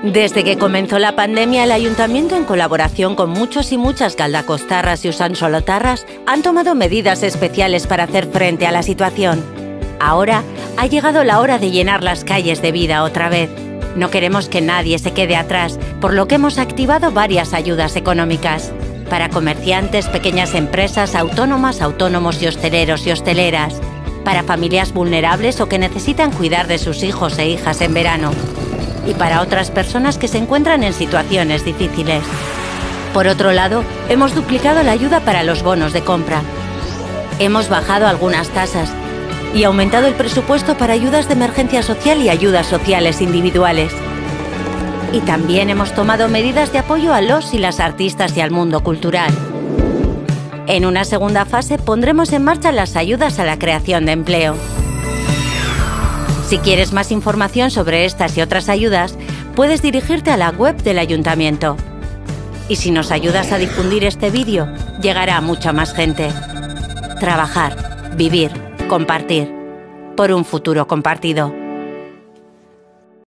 Desde que comenzó la pandemia, el Ayuntamiento, en colaboración con muchos y muchas galdacostarras y usansolotarras, han tomado medidas especiales para hacer frente a la situación. Ahora ha llegado la hora de llenar las calles de vida otra vez. No queremos que nadie se quede atrás, por lo que hemos activado varias ayudas económicas para comerciantes, pequeñas empresas, autónomas, autónomos y hosteleros y hosteleras, para familias vulnerables o que necesitan cuidar de sus hijos e hijas en verano, y para otras personas que se encuentran en situaciones difíciles. Por otro lado, hemos duplicado la ayuda para los bonos de compra. Hemos bajado algunas tasas y aumentado el presupuesto para ayudas de emergencia social y ayudas sociales individuales. Y también hemos tomado medidas de apoyo a los y las artistas y al mundo cultural. En una segunda fase pondremos en marcha las ayudas a la creación de empleo. Si quieres más información sobre estas y otras ayudas, puedes dirigirte a la web del Ayuntamiento. Y si nos ayudas a difundir este vídeo, llegará a mucha más gente. Trabajar, vivir, compartir. Por un futuro compartido.